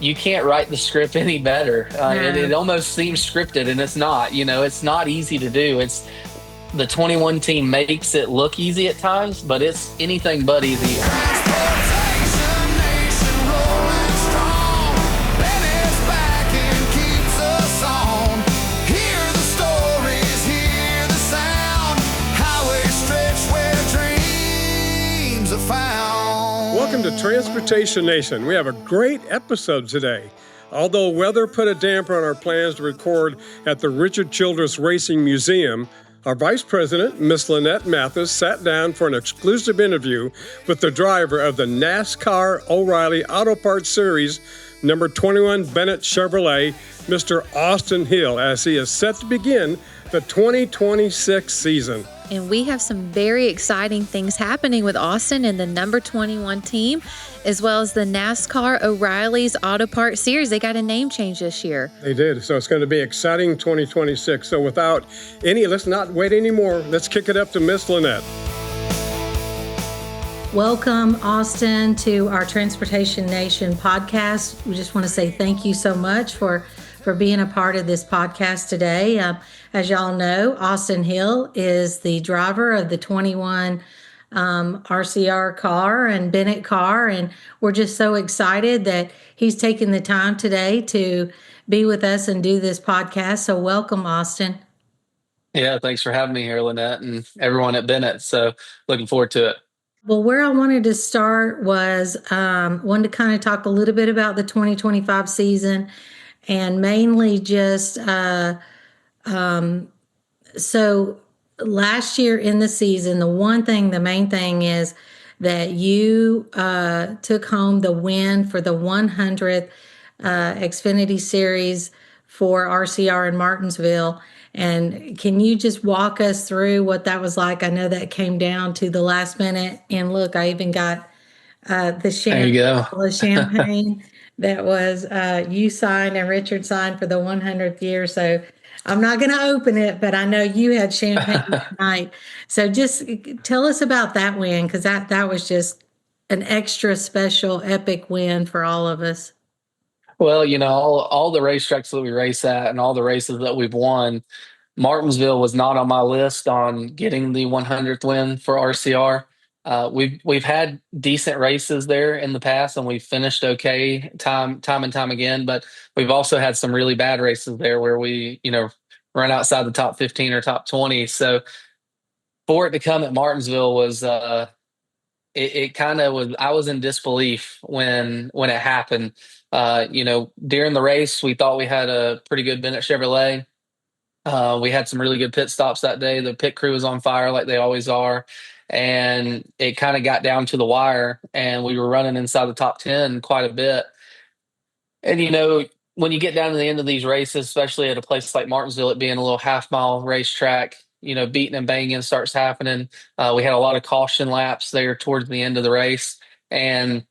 you can't write the script any better. It No. almost seems scripted, and it's not. It's not easy to do. It's the 21 team makes it look easy at times, but it's anything but easy. Transportation nation rolling strong. Bennett's back and keeps us on. Hear the stories, hear the sound. Highway stretch where dreams are found. Welcome to Transportation Nation. We have a great episode today. Although weather put a damper on our plans to record at the Richard Childress Racing Museum, our Vice President, Miss Lynette Mathis, sat down for an exclusive interview with the driver of the NASCAR O'Reilly Auto Parts Series, number 21 Bennett Chevrolet, Mr. Austin Hill, as he is set to begin the 2026 season. And we have some very exciting things happening with Austin and the number 21 team, as well as the NASCAR O'Reilly's Auto Parts Series. They got a name change this year. They did, so it's going to be exciting 2026. So let's not wait anymore. Let's kick it up to Miss Lynette. Welcome, Austin, to our Transportation Nation podcast. We just want to say thank you so much for being a part of this podcast today. As y'all know, Austin Hill is the driver of the 21 RCR car and Bennett car, and we're just so excited that he's taken the time today to be with us and do this podcast. So welcome, Austin. Yeah, thanks for having me here, Lynette, and everyone at Bennett. So looking forward to it. Well, where I wanted to start was wanted to kind of talk a little bit about the 2025 season, and mainly just so last year in the season, the main thing is that you took home the win for the 100th Xfinity Series for RCR in Martinsville. And can you just walk us through what that was like? I know that came down to the last minute. And look, I even got the champagne that was you signed and Richard signed for the 100th year. So I'm not going to open it, but I know you had champagne tonight. So just tell us about that win, because that was just an extra special, epic win for all of us. Well, all the racetracks that we race at and all the races that we've won, Martinsville was not on my list on getting the 100th win for RCR. We've had decent races there in the past, and we've finished okay time and time again. But we've also had some really bad races there where we, run outside the top 15 or top 20. So for it to come at Martinsville was it kind of was. I was in disbelief when it happened. During the race, we thought we had a pretty good Bennett Chevrolet. We had some really good pit stops that day. The pit crew was on fire like they always are. And it kind of got down to the wire, and we were running inside the top 10 quite a bit. And, when you get down to the end of these races, especially at a place like Martinsville, it being a little half-mile racetrack, beating and banging starts happening. We had a lot of caution laps there towards the end of the race. And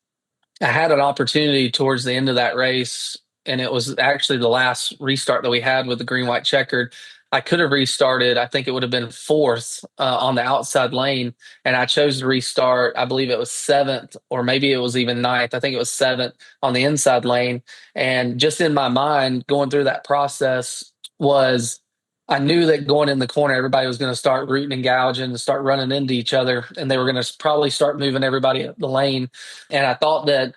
I had an opportunity towards the end of that race, and it was actually the last restart that we had with the green-white checkered. I could have restarted. I think it would have been fourth on the outside lane, and I chose to restart. I believe it was seventh, or maybe it was even ninth. I think it was seventh on the inside lane. And just in my mind, going through that process was I knew that going in the corner, everybody was going to start rooting and gouging and start running into each other, and they were going to probably start moving everybody up the lane. And I thought that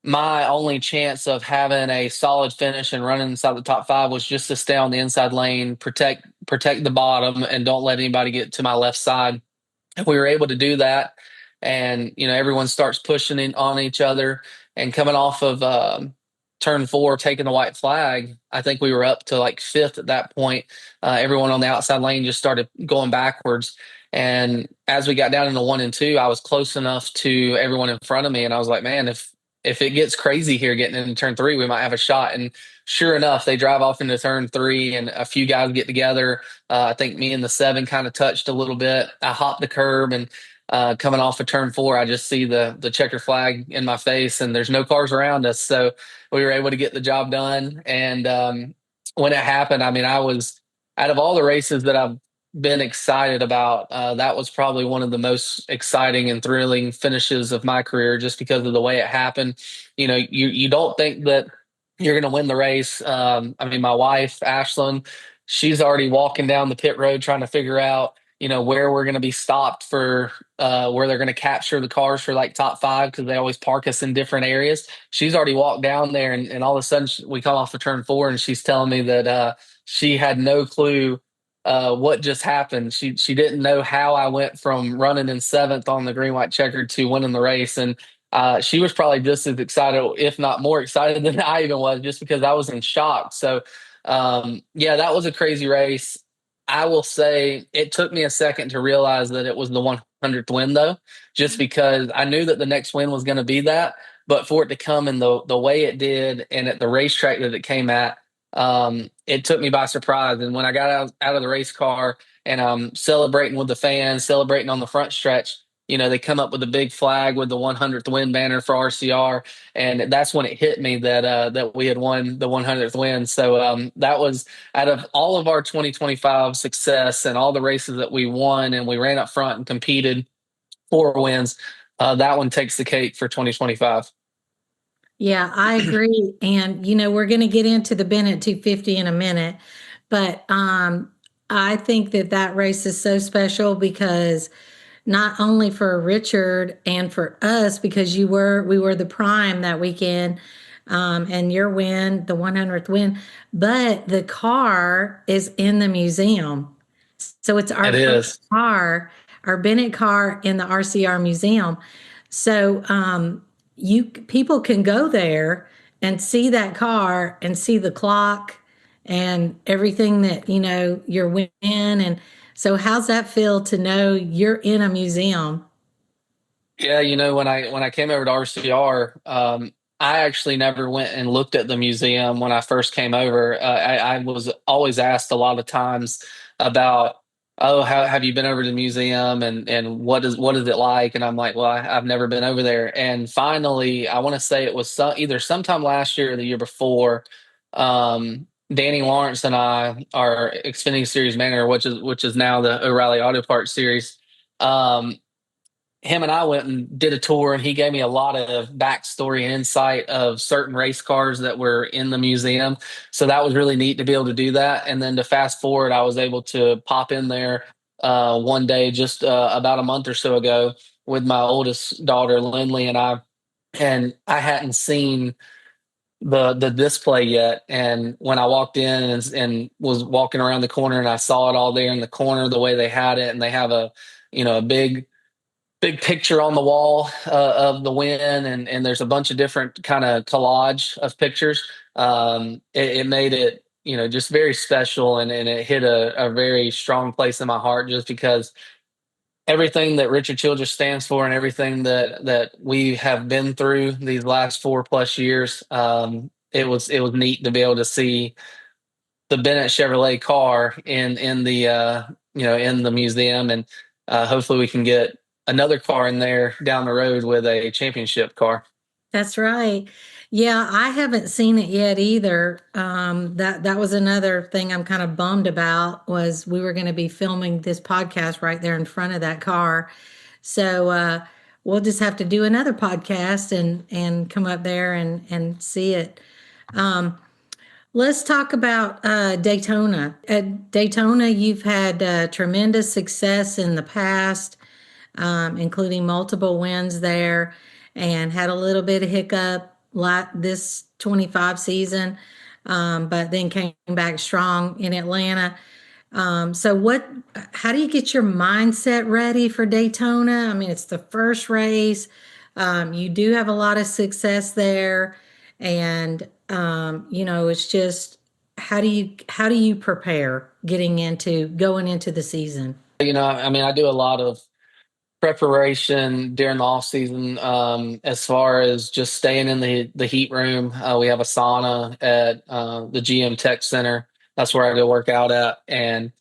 my only chance of having a solid finish and running inside the top five was just to stay on the inside lane, protect the bottom, and don't let anybody get to my left side. And we were able to do that. And, everyone starts pushing in on each other, and coming off of turn 4, taking the white flag, I think we were up to like fifth at that point. Everyone on the outside lane just started going backwards. And as we got down into 1 and 2, I was close enough to everyone in front of me. And I was like, man, if it gets crazy here getting into turn 3, we might have a shot. And sure enough, they drive off into turn 3, and a few guys get together. I think me and the 7 kind of touched a little bit. I hopped the curb, and coming off of turn 4, I just see the checker flag in my face, and there's no cars around us. So we were able to get the job done. And when it happened, I was, out of all the races that I've been excited about, that was probably one of the most exciting and thrilling finishes of my career, just because of the way it happened. You don't think that you're going to win the race. I mean, my wife, Ashlyn, she's already walking down the pit road trying to figure out, where we're going to be stopped for, where they're going to capture the cars for like top five because they always park us in different areas. She's already walked down there, and all of a sudden we come off of turn four, and she's telling me that she had no clue what just happened. She didn't know how I went from running in seventh on the green white checkered to winning the race, and she was probably just as excited, if not more excited than I even was, just because I was in shock. So, yeah, that was a crazy race. I will say it took me a second to realize that it was the 100th win, though, just because I knew that the next win was going to be that. But for it to come in the way it did and at the racetrack that it came at, it took me by surprise. And when I got out of the race car and celebrating with the fans, celebrating on the front stretch, they come up with a big flag with the 100th win banner for RCR, and that's when it hit me that we had won the 100th win. So that was out of all of our 2025 success and all the races that we won, and we ran up front and competed, 4 wins. That one takes the cake for 2025. Yeah, I agree. And we're going to get into the Bennett 250 in a minute, but I think that race is so special because not only for Richard and for us, because we were the prime that weekend, and your win, the 100th win, but the car is in the museum. So it's our It is. first car, our Bennett car in the RCR museum. So people can go there and see that car and see the clock and everything that you're winning. And so how's that feel to know you're in a museum? Yeah, when I came over to RCR, I actually never went and looked at the museum when I first came over. I was always asked a lot of times about, oh, how have you been over to the museum, and what is it like? And I'm like, well, I've never been over there. And finally, I want to say it was either sometime last year or the year before. Danny Lawrence and I, our Xfinity Series manager, which is now the O'Reilly Auto Parts Series. Him and I went and did a tour, and he gave me a lot of backstory and insight of certain race cars that were in the museum. So that was really neat to be able to do that. And then to fast forward, I was able to pop in there one day just about a month or so ago with my oldest daughter, Lindley, and I hadn't seen the display yet. And when I walked in and was walking around the corner, and I saw it all there in the corner, the way they had it, and they have a big picture on the wall of the win, and there's a bunch of different kind of collage of pictures. It made it just very special, and it hit a very strong place in my heart, just because everything that Richard Childress stands for and everything that we have been through these last 4+ years. It was neat to be able to see the Bennett Chevrolet car in the in the museum, and hopefully we can get another car in there down the road with a championship car. That's right. Yeah, I haven't seen it yet either. That was another thing I'm kind of bummed about, was we were going to be filming this podcast right there in front of that car. So we'll just have to do another podcast and come up there and see it. Let's talk about Daytona. At Daytona, you've had tremendous success in the past, including multiple wins there, and had a little bit of hiccup this 25 season, but then came back strong in Atlanta. So how do you get your mindset ready for Daytona? I mean, it's the first race. You do have a lot of success there, and it's just, how do you prepare going into the season? I mean, I do a lot of preparation during the off season, as far as just staying in the heat room. We have a sauna at the GM Tech Center. That's where I go work out at. And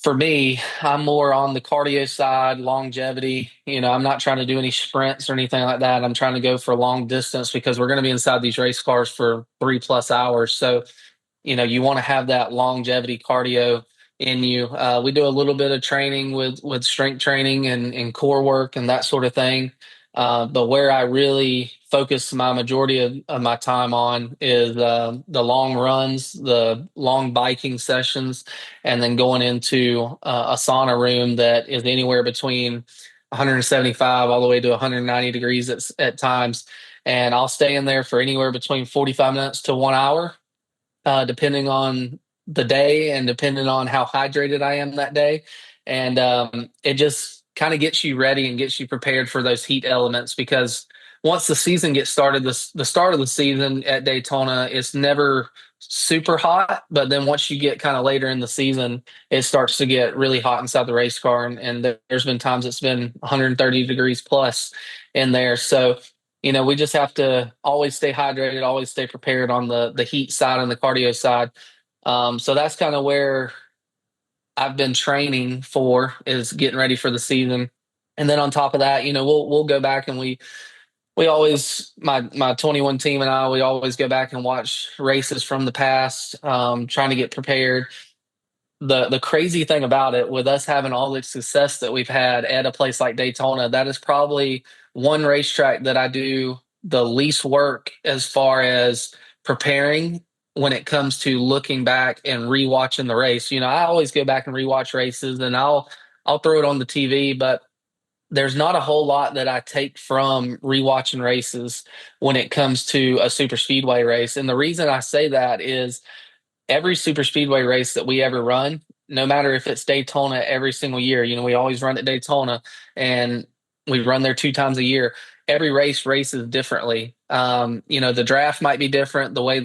for me, I'm more on the cardio side, longevity. I'm not trying to do any sprints or anything like that. I'm trying to go for long distance, because we're going to be inside these race cars for 3+ hours. So, you want to have that longevity cardio in you. We do a little bit of training with strength training and core work and that sort of thing. But where I really focus my majority of my time on is the long runs, the long biking sessions, and then going into a sauna room that is anywhere between 175 all the way to 190 degrees at times. And I'll stay in there for anywhere between 45 minutes to 1 hour, depending on the day and depending on how hydrated I am that day. And it just kind of gets you ready and gets you prepared for those heat elements, because once the season gets started, the start of the season at Daytona, it's never super hot. But then once you get kind of later in the season, it starts to get really hot inside the race car. And there's been times it's been 130 degrees plus in there. So we just have to always stay hydrated, always stay prepared on the heat side and the cardio side. So that's kind of where I've been training for, is getting ready for the season. And then on top of that, we'll go back and we always, my 21 team and we always go back and watch races from the past, trying to get prepared. The crazy thing about it, with us having all the success that we've had at a place like Daytona, that is probably one racetrack that I do the least work as far as preparing when it comes to looking back and rewatching the race. I always go back and rewatch races, and I'll throw it on the TV, but there's not a whole lot that I take from rewatching races when it comes to a super speedway race. And the reason I say that is, every super speedway race that we ever run, no matter if it's Daytona every single year, we always run at Daytona, and we run there 2 times a year. Every race races differently. The draft might be different, the way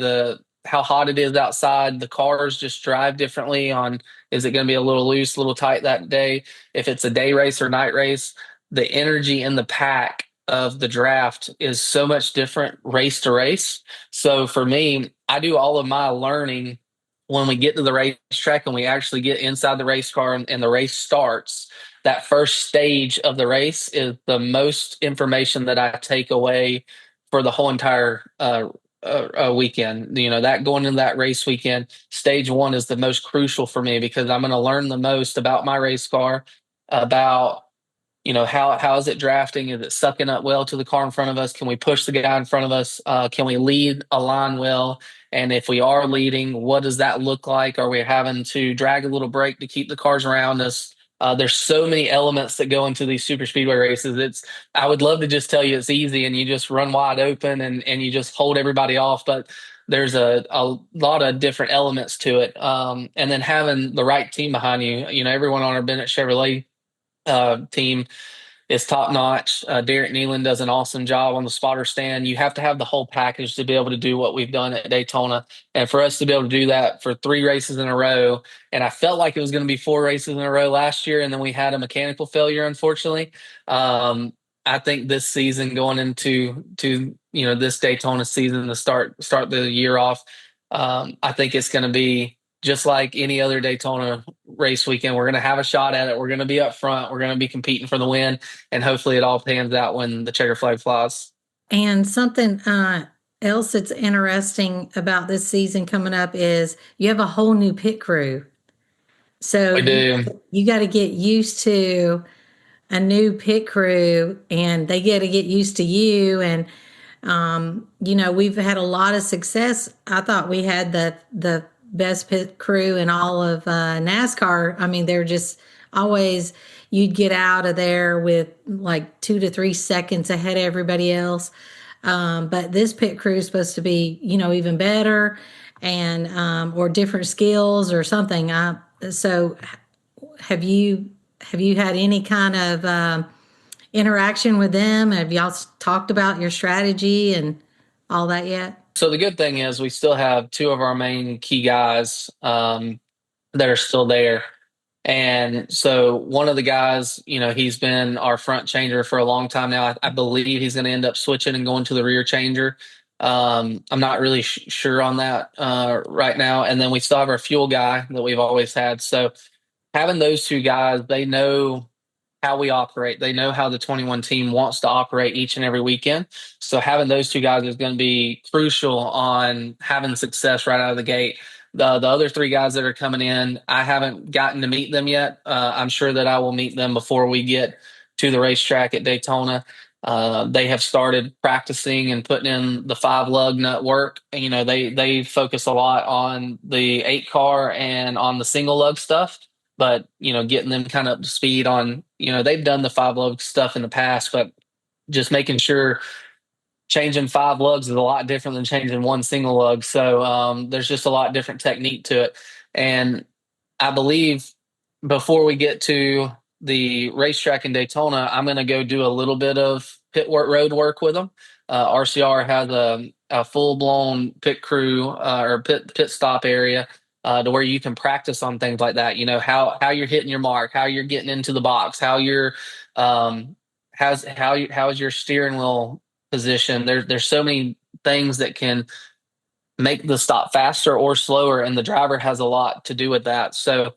how hot it is outside. The cars just drive differently on, is it going to be a little loose, a little tight that day? If it's a day race or night race, the energy in the pack of the draft is so much different race to race. So for me, I do all of my learning when we get to the racetrack and we actually get inside the race car and the race starts. That first stage of the race is the most information that I take away for the whole entire weekend. That going into that race weekend, stage one is the most crucial for me, because I'm going to learn the most about my race car, about how is it drafting? Is it sucking up well to the car in front of us? Can we push the guy in front of us? Can we lead a line well? And if we are leading, what does that look like? Are we having to drag a little brake to keep the cars around us? There's so many elements that go into these super speedway races. I would love to just tell you it's easy and you just run wide open and you just hold everybody off, but there's a lot of different elements to it. And then having the right team behind you. Everyone on our Bennett Chevrolet team is top notch. Derek Nealon does an awesome job on the spotter stand. You have to have the whole package to be able to do what we've done at Daytona. And for us to be able to do that for 3 races in a row, and I felt like it was going to be 4 races in a row last year, and then we had a mechanical failure, unfortunately. I think this season, going into this Daytona season, to start the year off, I think it's going to be just like any other Daytona race weekend. We're going to have a shot at it. We're going to be up front. We're going to be competing for the win, and hopefully it all pans out when the checker flag flies. And something else that's interesting about this season coming up is you have a whole new pit crew. So We do. you got to get used to a new pit crew, and they got to get used to you. And we've had a lot of success. I thought we had the best pit crew in all of NASCAR. I mean, they're just always, you'd get out of there with like 2 to 3 seconds ahead of everybody else. But this pit crew is supposed to be, even better, and or different skills or something. So have you had any kind of interaction with them? Have y'all talked about your strategy and all that yet? So the good thing is we still have 2 of our main key guys that are still there. And so one of the guys, he's been our front changer for a long time now. I believe he's going to end up switching and going to the rear changer. I'm not really sure on that right now. And then we still have our fuel guy that we've always had. So having those 2 guys, they know how we operate. They know how the 21 team wants to operate each and every weekend. So having those 2 guys is going to be crucial on having success right out of the gate. The other 3 guys that are coming in, I haven't gotten to meet them yet. I'm sure that I will meet them before we get to the racetrack at Daytona. They have started practicing and putting in the 5 lug nut work. And, they focus a lot on the 8 car and on the single lug stuff, but, getting them kind of up to speed on, they've done the 5 lug stuff in the past, but just making sure changing 5 lugs is a lot different than changing one single lug. So there's just a lot different technique to it. And I believe before we get to the racetrack in Daytona, I'm going to go do a little bit of road work with them. RCR has a full blown pit crew or pit stop area to where you can practice on things like that. How you're hitting your mark, how you're getting into the box, how you're how's your steering wheel position. There's so many things that can make the stop faster or slower, and the driver has a lot to do with that. So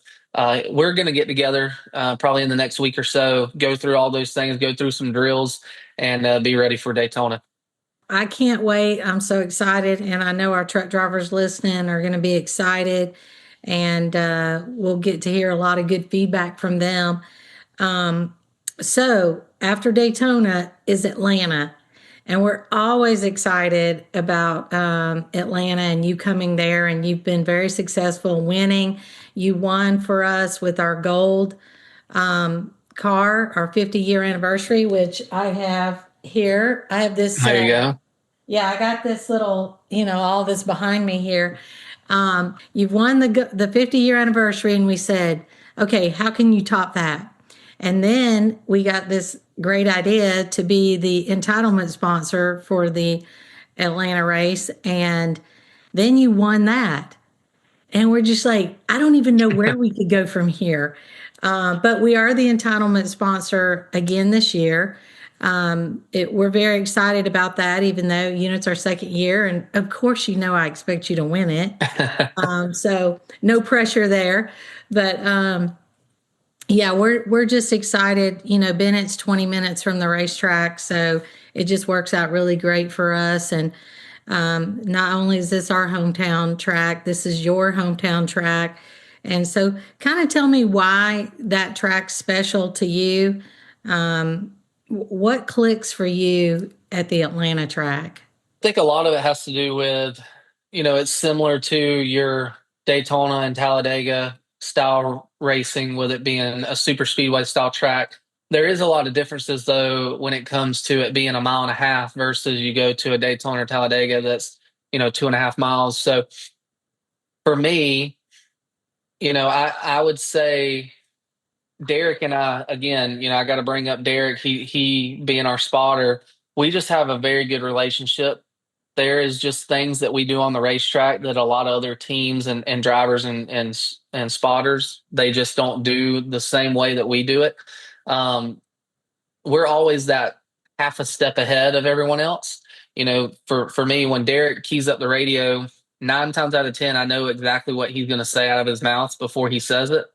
we're going to get together probably in the next week or so, go through all those things, go through some drills, and be ready for Daytona. I can't wait. I'm so excited. And I know our truck drivers listening are going to be excited. And we'll get to hear a lot of good feedback from them. So after Daytona is Atlanta. And we're always excited about Atlanta and you coming there. And you've been very successful winning. You won for us with our gold car, our 50-year anniversary, which I have here. I have this. There you go. Yeah, I got this little, all this behind me here. You've won the 50-year anniversary, and we said, okay, how can you top that? And then we got this great idea to be the entitlement sponsor for the Atlanta race. And then you won that. And we're just like, I don't even know where we could go from here. But we are the entitlement sponsor again this year. We're very excited about that, even though, it's our second year. And of course, I expect you to win it. So no pressure there. But yeah, we're just excited. Bennett's 20 minutes from the racetrack, so it just works out really great for us. And not only is this our hometown track, this is your hometown track. And so kind of tell me why that track's special to you. What clicks for you at the Atlanta track? I think a lot of it has to do with, it's similar to your Daytona and Talladega style racing, with it being a super speedway style track. There is a lot of differences, though, when it comes to it being a 1.5 miles versus you go to a Daytona or Talladega that's, 2.5 miles. So for me, I would say Derek and I, again, I got to bring up Derek. He being our spotter, we just have a very good relationship. There is just things that we do on the racetrack that a lot of other teams and drivers and spotters, they just don't do the same way that we do it. We're always that half a step ahead of everyone else. For me, when Derek keys up the radio, 9 times out of 10, I know exactly what he's going to say out of his mouth before he says it.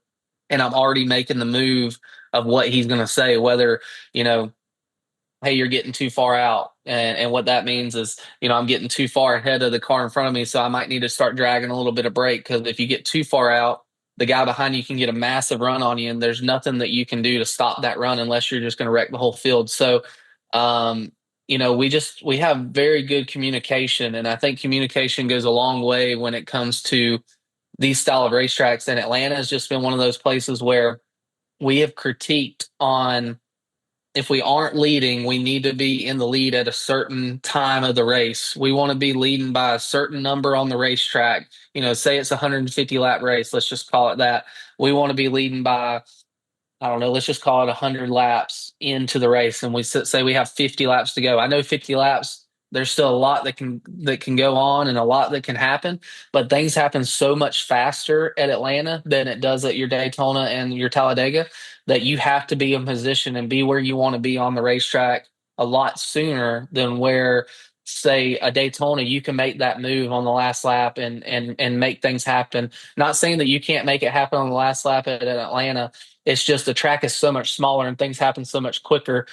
And I'm already making the move of what he's going to say, whether, hey, you're getting too far out. And what that means is, I'm getting too far ahead of the car in front of me. So I might need to start dragging a little bit of brake, because if you get too far out, the guy behind you can get a massive run on you, and there's nothing that you can do to stop that run unless you're just going to wreck the whole field. So, we have very good communication, and I think communication goes a long way when it comes to these style of racetracks. And Atlanta has just been one of those places where we have critiqued on, if we aren't leading, we need to be in the lead at a certain time of the race. We want to be leading by a certain number on the racetrack. Say it's a 150 lap race. Let's just call it that. We want to be leading by, I don't know, let's just call it 100 laps into the race. And we say we have 50 laps to go. I know 50 laps, there's still a lot that can go on and a lot that can happen, but things happen so much faster at Atlanta than it does at your Daytona and your Talladega, that you have to be in position and be where you want to be on the racetrack a lot sooner than where, say, a Daytona, you can make that move on the last lap and make things happen. Not saying that you can't make it happen on the last lap at Atlanta. It's just the track is so much smaller and things happen so much quicker.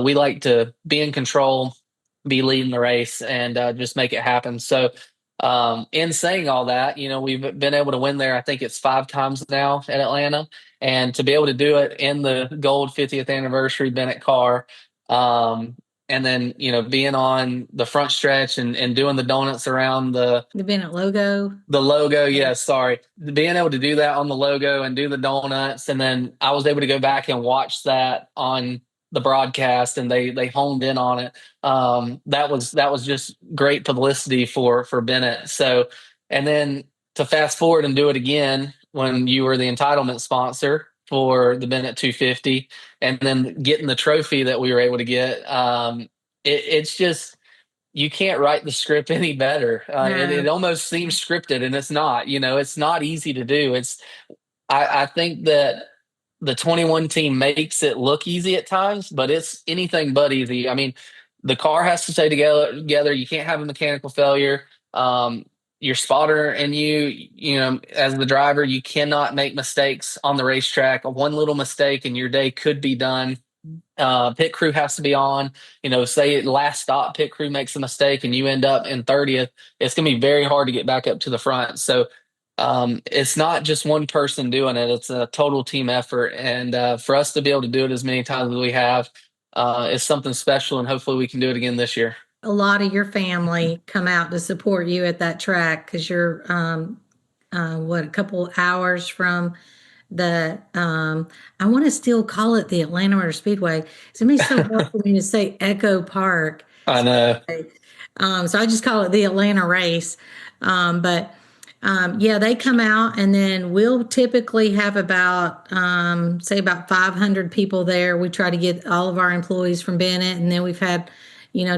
We like to be in control, be leading the race, and just make it happen. So in saying all that, we've been able to win there. I think it's 5 times now at Atlanta, and to be able to do it in the gold 50th anniversary Bennett car, and then, being on the front stretch and doing the donuts around The Bennett logo. the logo. Yeah, sorry. Being able to do that on the logo and do the donuts. And then I was able to go back and watch that on the broadcast, and they honed in on it. That was just great publicity for Bennett. So, and then to fast forward and do it again when you were the entitlement sponsor for the Bennett 250, and then getting the trophy that we were able to get. It's just, you can't write the script any better. It No. almost seems scripted, and it's not. It's not easy to do. I think that the 21 team makes it look easy at times, but it's anything but easy. I mean, the car has to stay together. You can't have a mechanical failure. Your spotter and as the driver, you cannot make mistakes on the racetrack. One little mistake and your day could be done. Pit crew has to be on. Say last stop, pit crew makes a mistake and you end up in 30th. It's going to be very hard to get back up to the front. So it's not just one person doing it. It's a total team effort. And for us to be able to do it as many times as we have is something special. And hopefully we can do it again this year. A lot of your family come out to support you at that track because you're, a couple hours from the, I want to still call it the Atlanta Motor Speedway. To me, so hard for me to say Echo Park. I know. So I just call it the Atlanta race. Yeah, they come out, and then we'll typically have about, say about 500 people there. We try to get all of our employees from Bennett, and then we've had,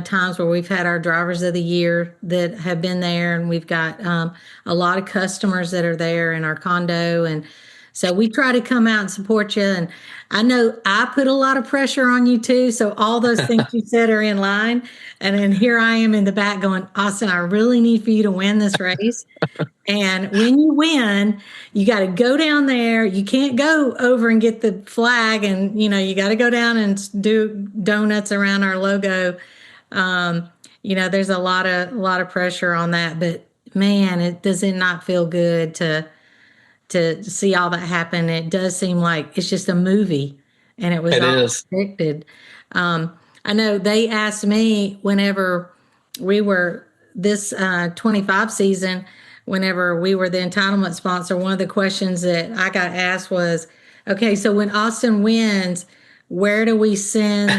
times where we've had our drivers of the year that have been there, and we've got a lot of customers that are there in our condo. And so we try to come out and support you. And I know I put a lot of pressure on you too. So all those things you said are in line. And then here I am in the back going, Austin, I really need for you to win this race. And when you win, you got to go down there. You can't go over and get the flag, and you got to go down and do donuts around our logo. There's a lot of pressure on that, but man, does it not feel good to see all that happen? It does seem like it's just a movie, and it was It all is. predicted. I know they asked me whenever we were this 25 season, whenever we were the entitlement sponsor, one of the questions that I got asked was, okay, so when Austin wins, where do we send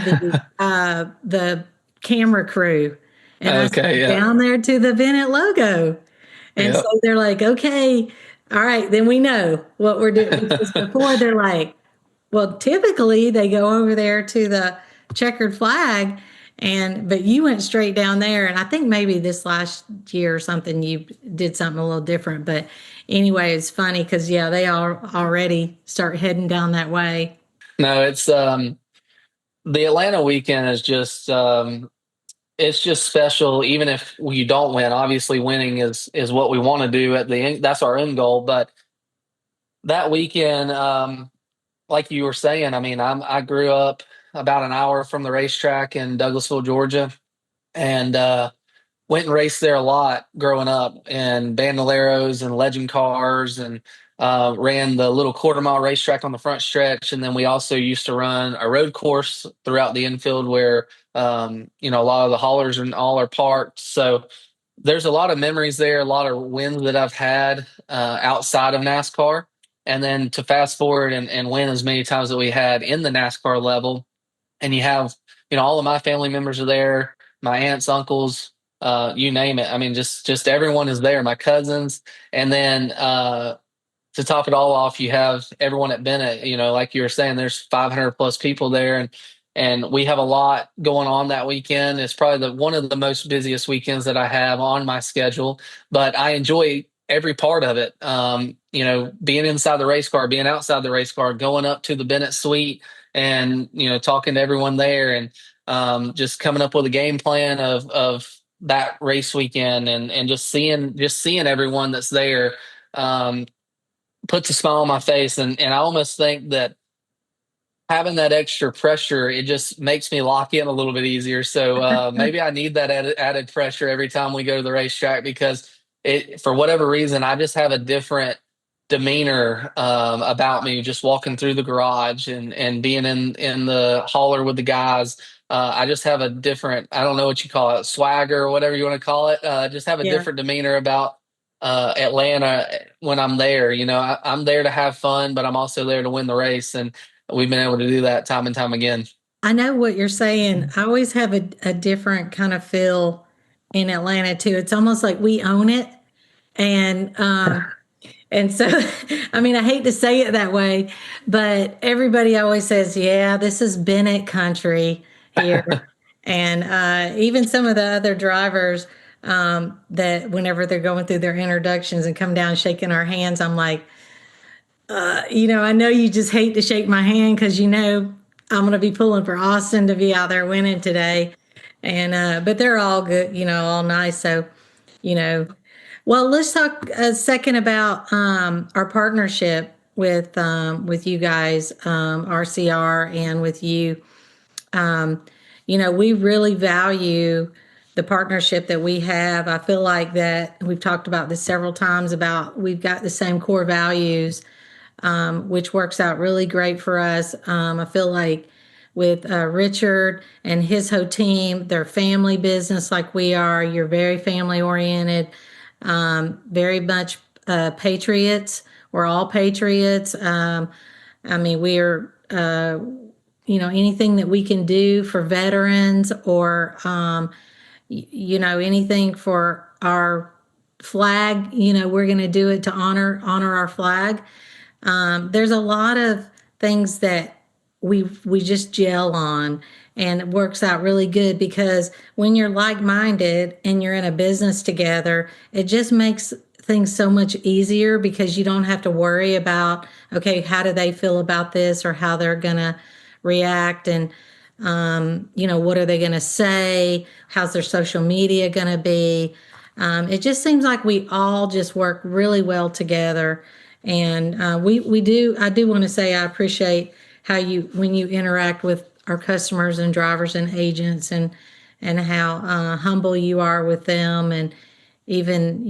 the camera crew? And I said, down there to the Bennett logo. And so they're like, okay, all right, then we know what we're doing. Because before they're like, well, typically they go over there to the checkered flag, but you went straight down there. And I think maybe this last year or something, you did something a little different. But anyway, it's funny because, yeah, they already start heading down that way. No, it's the Atlanta weekend is just it's just special. Even if you don't win, obviously winning is what we want to do at the end. That's our end goal. But that weekend, like you were saying, I mean, I grew up about an hour from the racetrack in Douglasville, Georgia, and went and raced there a lot growing up, and Bandoleros and legend cars, and ran the little quarter-mile racetrack on the front stretch. And then we also used to run a road course throughout the infield where, a lot of the haulers and all are parked. So there's a lot of memories there, a lot of wins that I've had outside of NASCAR. And then to fast forward and win as many times that we had in the NASCAR level, and you have, all of my family members are there, my aunts, uncles, you name it. I mean, just everyone is there, my cousins. And then to top it all off, you have everyone at Bennett. Like you were saying, there's 500 plus people there, and we have a lot going on that weekend. It's probably one of the most busiest weekends that I have on my schedule, but I enjoy every part of it. Being inside the race car, being outside the race car, going up to the Bennett suite and, talking to everyone there, and just coming up with a game plan of that race weekend, and just seeing everyone that's there puts a smile on my face. And I almost think that having that extra pressure, it just makes me lock in a little bit easier. So maybe I need that added pressure every time we go to the racetrack, because for whatever reason, I just have a different demeanor about me, just walking through the garage and being in the hauler with the guys. I just have a different, I don't know what you call it, swagger or whatever you want to call it. Just have a Yeah. different demeanor about Atlanta when I'm there. I'm there to have fun, but I'm also there to win the race. And we've been able to do that time and time again. I know what you're saying. I always have a different kind of feel in Atlanta too. It's almost like we own it. And so, I mean, I hate to say it that way, but everybody always says, yeah, this is Bennett country here. And even some of the other drivers that whenever they're going through their introductions and come down shaking our hands, I'm like, I know you just hate to shake my hand because I'm going to be pulling for Austin to be out there winning today. But they're all good, all nice. So, you know, well, let's talk a second about our partnership with you guys, RCR, and with you. We really value the partnership that we have. I feel like that we've talked about this several times about we've got the same core values, which works out really great for us. I feel like with Richard and his whole team, they're family business like we are. You're very family oriented, very much patriots. We're all patriots. I mean, we're, anything that we can do for veterans or, anything for our flag, we're going to do it to honor our flag. There's a lot of things that we just gel on, and it works out really good because when you're like-minded and you're in a business together, it just makes things so much easier because you don't have to worry about, okay, how do they feel about this or how they're gonna react, and what are they gonna say, how's their social media gonna be. It just seems like we all just work really well together. And we do. I do want to say I appreciate how when you interact with our customers and drivers and agents, and how humble you are with them, and even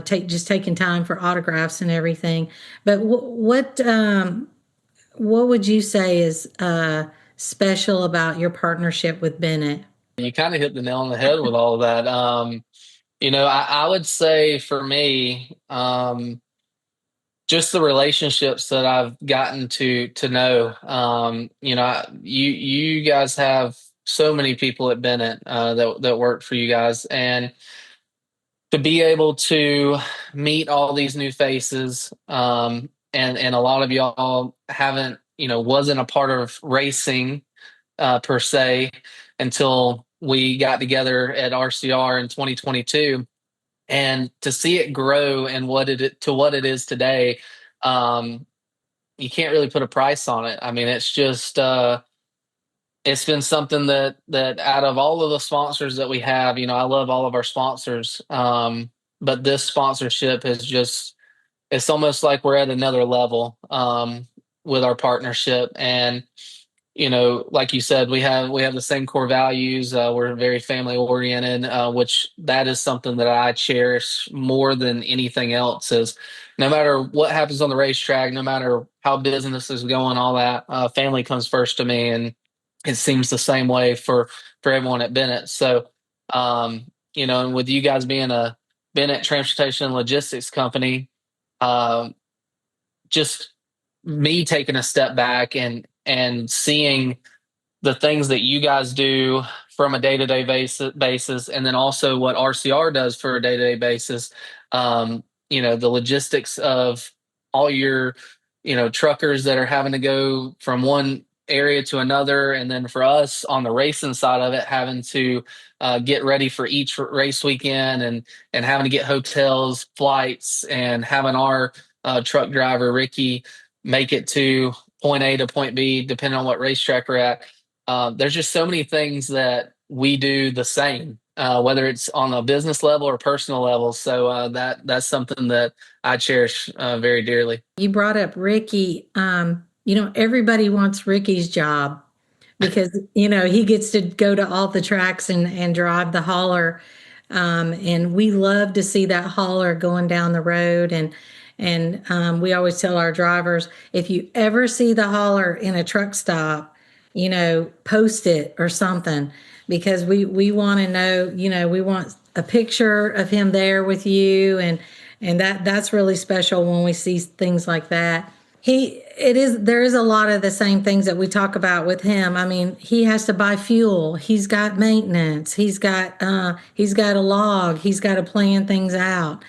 taking time for autographs and everything. But what would you say is special about your partnership with Bennett? You kind of hit the nail on the head with all of that. I would say for me, just the relationships that I've gotten to know. You guys have so many people at Bennett that work for you guys, and to be able to meet all these new faces, and a lot of y'all haven't, wasn't a part of racing per se until we got together at RCR in 2022, and to see it grow and what it is today. You can't really put a price on it. I mean, it's just it's been something that out of all of the sponsors that we have, I love all of our sponsors, but this sponsorship has just, it's almost like we're at another level with our partnership. And like you said, we have the same core values. We're very family oriented, which that is something that I cherish more than anything else. Is no matter what happens on the racetrack, no matter how business is going, all that, family comes first to me, and it seems the same way for everyone at Bennett. So, and with you guys being a Bennett Transportation and Logistics company, um, just me taking a step back and seeing the things that you guys do from a day-to-day basis, and then also what RCR does for a day-to-day basis. The logistics of all your, truckers that are having to go from one area to another, and then for us on the racing side of it, having to get ready for each race weekend, and having to get hotels, flights, and having our truck driver Ricky make it to point A to point B, depending on what racetrack we're at. There's just so many things that we do the same, whether it's on a business level or personal level. So that's something that I cherish very dearly. You brought up Ricky. Everybody wants Ricky's job because he gets to go to all the tracks and drive the hauler, and we love to see that hauler going down the road. And we always tell our drivers, if you ever see the hauler in a truck stop, post it or something, because we want to know, we want a picture of him there with you, and that's really special when we see things like that. There is a lot of the same things that we talk about with him. I mean, he has to buy fuel, he's got maintenance, he's got a log, he's got to plan things out.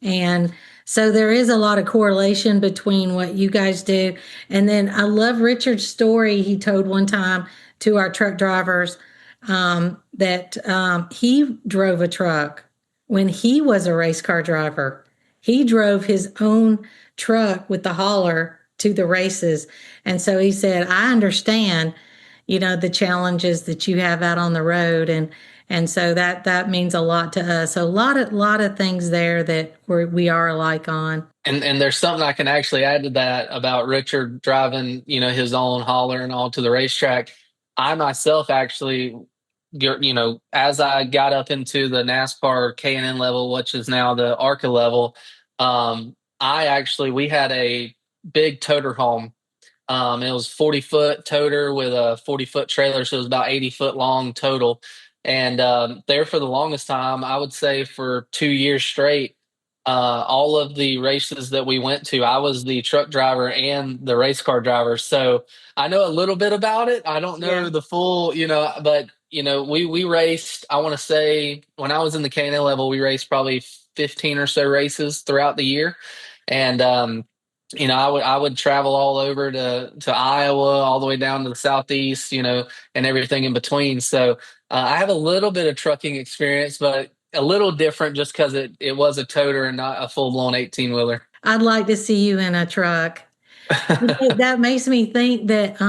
And so there is a lot of correlation between what you guys do. And then I love Richard's story he told one time to our truck drivers, that he drove a truck when he was a race car driver. He drove his own truck with the hauler to the races. And so he said, I understand, the challenges that you have out on the road. And so that means a lot to us. So a lot of things there that we are alike on. And there's something I can actually add to that about Richard driving, his own hauler and all to the racetrack. I myself actually, as I got up into the NASCAR K&N level, which is now the ARCA level, we had a big toter home. It was 40-foot toter with a 40-foot trailer, so it was about 80-foot long total. And there for the longest time, I would say for 2 years straight, all of the races that we went to, I was the truck driver and the race car driver. So I know a little bit about it. I don't know the full, but we raced. I want to say when I was in the K&N level, we raced probably 15 or so races throughout the year, and I would travel all over to Iowa, all the way down to the southeast, and everything in between. So I have a little bit of trucking experience, but a little different just because it was a toter and not a full blown 18-wheeler. I'd like to see you in a truck. That makes me think that,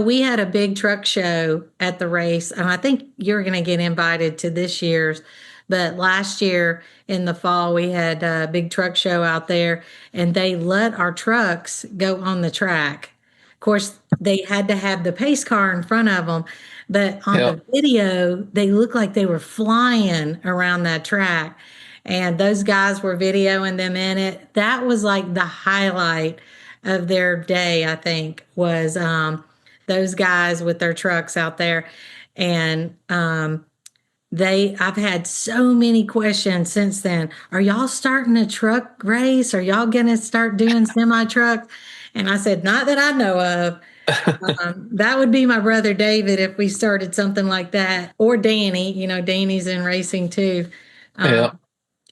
we had a big truck show at the race, and I think you're going to get invited to this year's. But last year in the fall, we had a big truck show out there, and they let our trucks go on the track. Of course, they had to have the pace car in front of them, but on the video, they looked like they were flying around that track. And those guys were videoing them in it. That was like the highlight of their day, I think, was those guys with their trucks out there. And I've had so many questions since then. Are y'all starting a truck race? Are y'all going to start doing semi trucks? And I said, not that I know of. That would be my brother David if we started something like that, or Danny. Danny's in racing too.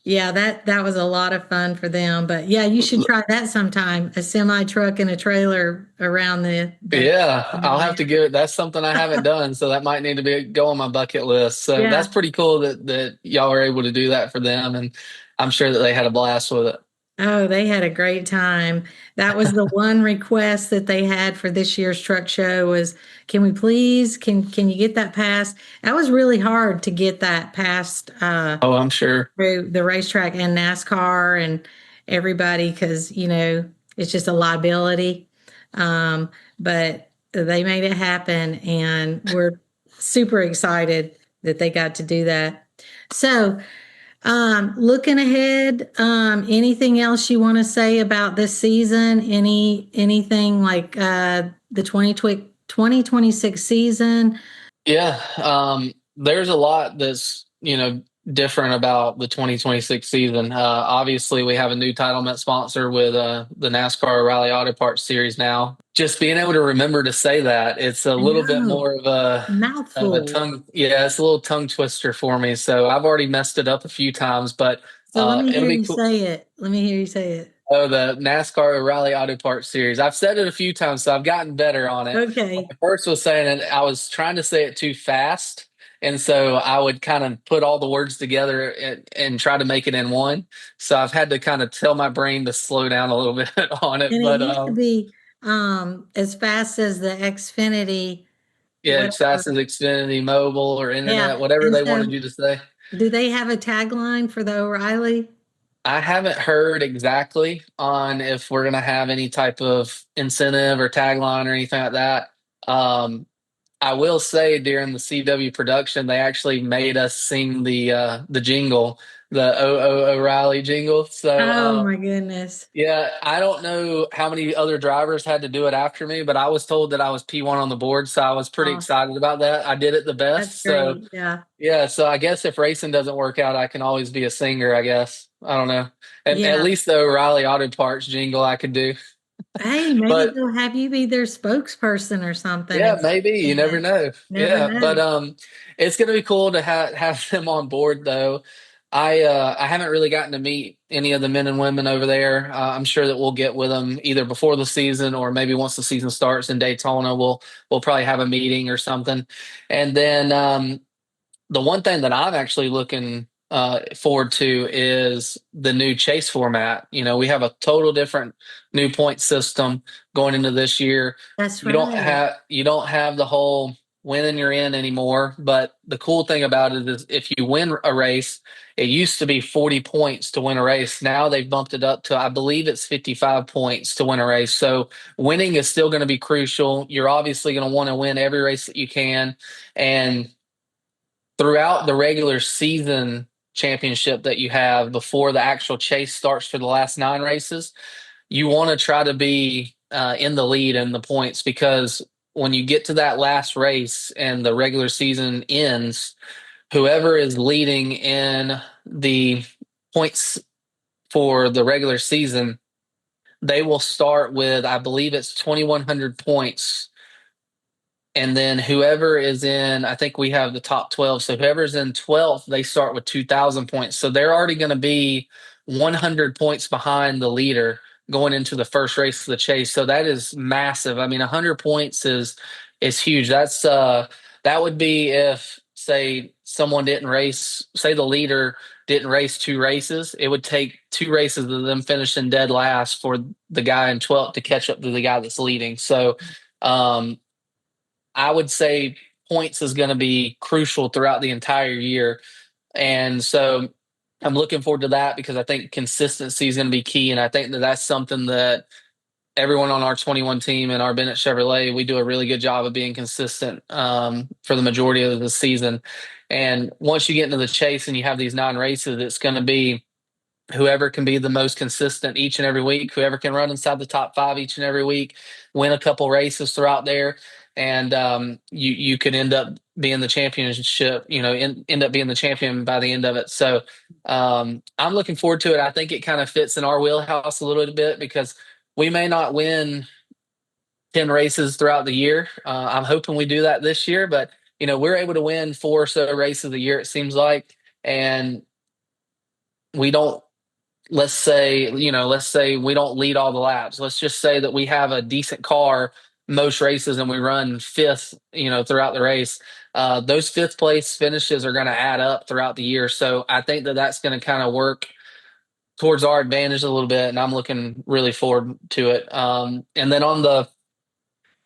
Yeah, that was a lot of fun for them. But yeah, you should try that sometime. A semi truck and a trailer around I'll have to give it. That's something I haven't done, so that might need to go on my bucket list. So that's pretty cool that y'all were able to do that for them, and I'm sure that they had a blast with it. Oh, they had a great time. That was the one request that they had for this year's truck show was, can we please, can you get that passed? That was really hard to get that passed. Oh, I'm sure. Through the racetrack and NASCAR and everybody, because, it's just a liability. But they made it happen, and we're super excited that they got to do that. So, looking ahead, anything else you want to say about this season? Anything like the 2026 season? Yeah, there's a lot that's different about the 2026 season. Obviously, we have a new entitlement sponsor with the NASCAR Rally Auto Parts Series now. Just being able to remember to say that, it's a little bit more of a mouthful. Of a tongue. Yeah, it's a little tongue twister for me. So I've already messed it up a few times, but so let me hear you cool. say it. Let me hear you say it. Oh, the NASCAR Rally Auto Parts Series. I've said it a few times, so I've gotten better on it. Okay. When I first was saying it, I was trying to say it too fast. And so I would kind of put all the words together and try to make it in one. So I've had to kind of tell my brain to slow down a little bit on it. And but it used to be as fast as the Xfinity. Yeah, as fast as Xfinity mobile or internet, whatever they wanted you to say. Do they have a tagline for the O'Reilly? I haven't heard exactly on if we're going to have any type of incentive or tagline or anything like that. I will say during the CW production, they actually made us sing the jingle the O'Reilly jingle. So, Oh my goodness. yeah, I don't know how many other drivers had to do it after me, but I was told that I was P1 on the board, so I was pretty Oh, excited about that. I did it the that's best. So, great. Yeah. yeah, so I guess if racing doesn't work out, I can always be a singer, I guess. I don't know. And at Yeah. least the O'Reilly Auto Parts jingle I could do. Hey, maybe But they'll have you be their spokesperson or something yeah, and maybe. You sing never it. know. Never Yeah, but know. it's gonna be cool to have them on board though. I haven't really gotten to meet any of the men and women over there. I'm sure that we'll get with them either before the season or maybe once the season starts in Daytona. We'll probably have a meeting or something. And then the one thing that I'm actually looking forward to is the new chase format. You know, we have a total different new point system going into this year. That's right. You don't have the whole win and you're in anymore. But the cool thing about it is if you win a race, it used to be 40 points to win a race. Now they've bumped it up to, I believe it's 55 points to win a race. So winning is still going to be crucial. You're obviously going to want to win every race that you can. And throughout the regular season championship that you have before the actual chase starts for the last 9 races, you want to try to be in the lead in the points because when you get to that last race and the regular season ends, whoever is leading in the points for the regular season, they will start with, I believe it's 2,100 points, and then whoever is in, I think we have the top 12. So whoever's in 12th, they start with 2,000 points. So they're already going to be 100 points behind the leader going into the first race of the chase. So that is massive. I mean, 100 points is huge. That would be if, say, someone didn't race, say the leader didn't race 2 races. It would take 2 races of them finishing dead last for the guy in 12th to catch up to the guy that's leading. So, um, I would say points is going to be crucial throughout the entire year. And so I'm looking forward to that because I think consistency is going to be key. And I think that that's something that everyone on our 21 team and our Bennett Chevrolet, we do a really good job of being consistent for the majority of the season. And once you get into the chase and you have these 9 races, it's going to be whoever can be the most consistent each and every week, whoever can run inside the top 5 each and every week, win a couple races throughout there, and you could end up being the championship. You know, end up being the champion by the end of it. So I'm looking forward to it. I think it kind of fits in our wheelhouse a little bit because we may not win 10 races throughout the year. I'm hoping we do that this year, but you know, we're able to win 4 or so races a year. It seems like, and we don't let's say we don't lead all the laps. Let's just say that we have a decent car most races and we run fifth, you know, throughout the race. Those fifth place finishes are going to add up throughout the year. So I think that that's going to kind of work towards our advantage a little bit. And I'm looking really forward to it. And then on the,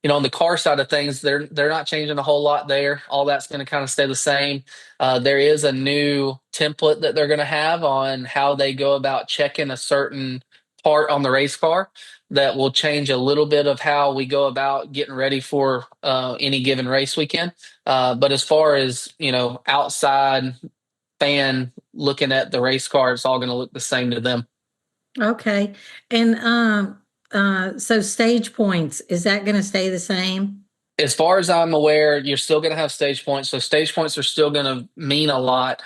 you know, on the car side of things, they're not changing a whole lot there. All that's going to kind of stay the same. There is a new template that they're going to have on how they go about checking a certain part on the race car that will change a little bit of how we go about getting ready for any given race weekend. But as far as, you know, outside fan looking at the race car, it's all going to look the same to them. Okay. And so stage points, is that going to stay the same? As far as I'm aware, you're still going to have stage points. So stage points are still going to mean a lot.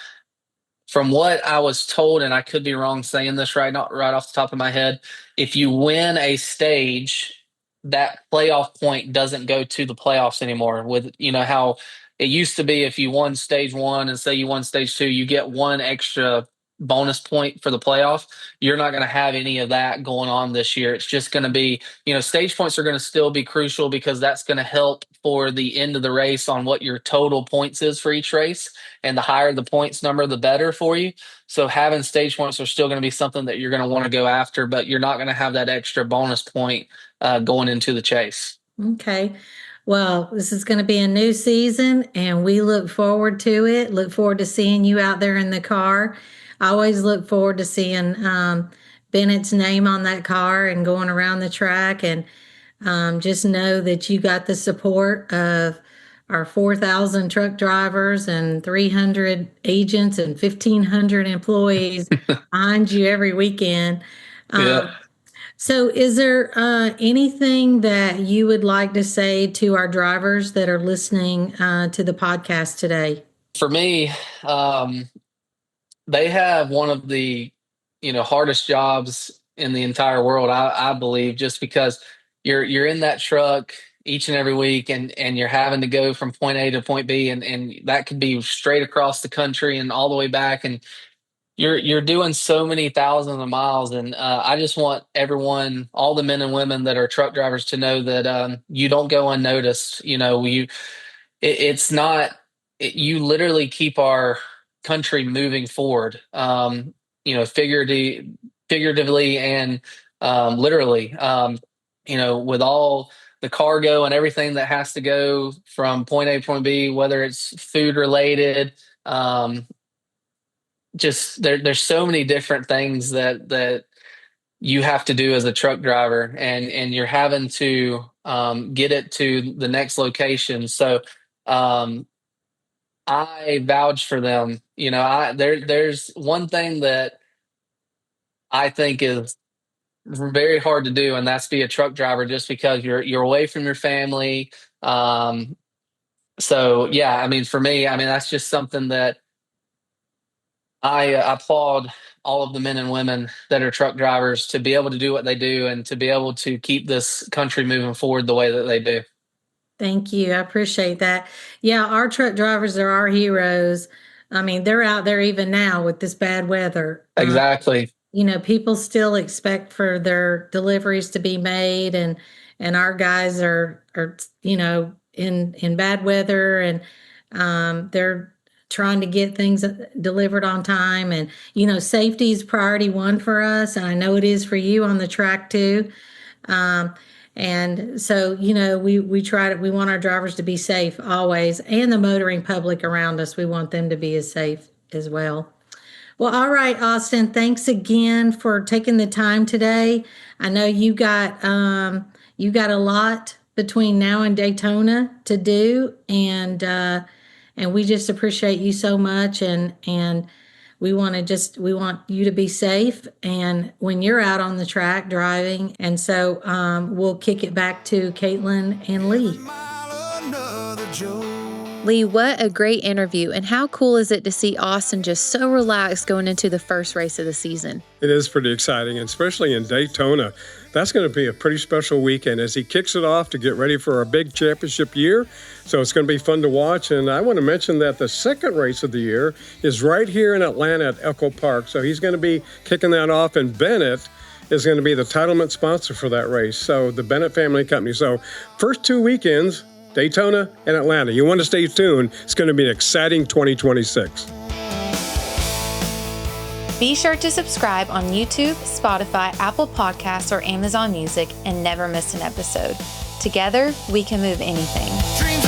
From what I was told, and I could be wrong saying this not right off the top of my head, if you win a stage, that playoff point doesn't go to the playoffs anymore. With, you know, how it used to be, if you won stage 1 and say you won stage 2, you get 1 extra bonus point for the playoff. You're not going to have any of that going on this year. It's just going to be, you know, stage points are going to still be crucial because that's going to help for the end of the race on what your total points is for each race. And the higher the points number, the better for you. So having stage points are still going to be something that you're going to want to go after, but you're not going to have that extra bonus point going into the chase. Okay. Well, this is going to be a new season and we look forward to it. Look forward to seeing you out there in the car. I always look forward to seeing Bennett's name on that car and going around the track. And just know that you got the support of our 4,000 truck drivers and 300 agents and 1,500 employees behind you every weekend. Yeah. So, is there anything that you would like to say to our drivers that are listening to the podcast today? For me, they have one of the hardest jobs in the entire world, I believe, just because you're in that truck each and every week, and you're having to go from point A to point B, and that could be straight across the country and all the way back, and you're doing so many thousands of miles. And I just want everyone, all the men and women that are truck drivers, to know that you don't go unnoticed. It's not you literally keep our country moving forward, figuratively and literally, with all the cargo and everything that has to go from point A to point B, whether it's food related, just there's so many different things that you have to do as a truck driver, and you're having to get it to the next location. So I vouch for them. There's one thing that I think is very hard to do, and that's be a truck driver, just because you're away from your family. So yeah, I mean, for me, I mean, that's just something that I applaud all of the men and women that are truck drivers to be able to do what they do, and to be able to keep this country moving forward the way that they do. Thank you. I appreciate that. Yeah, our truck drivers are our heroes. I mean, they're out there even now with this bad weather. Exactly. People still expect for their deliveries to be made, and our guys are in bad weather, and they're trying to get things delivered on time. And safety is priority one for us, and I know it is for you on the track too. And so, we want our drivers to be safe always, and the motoring public around us, we want them to be as safe as well. Well, all right, Austin, thanks again for taking the time today. I know you got a lot between now and Daytona to do, and we just appreciate you so much, and we want you to be safe, and when you're out on the track driving. And so we'll kick it back to Caitlin and Lee. Lee, what a great interview, and how cool is it to see Austin just so relaxed going into the first race of the season? It is pretty exciting, and especially in Daytona. That's going to be a pretty special weekend as he kicks it off to get ready for our big championship year. So it's going to be fun to watch. And I want to mention that the second race of the year is right here in Atlanta at Echo Park. So he's going to be kicking that off, and Bennett is going to be the entitlement sponsor for that race. So the Bennett family company. So first two weekends, Daytona and Atlanta. You want to stay tuned. It's going to be an exciting 2026. Be sure to subscribe on YouTube, Spotify, Apple Podcasts, or Amazon Music and never miss an episode. Together, we can move anything. Dreams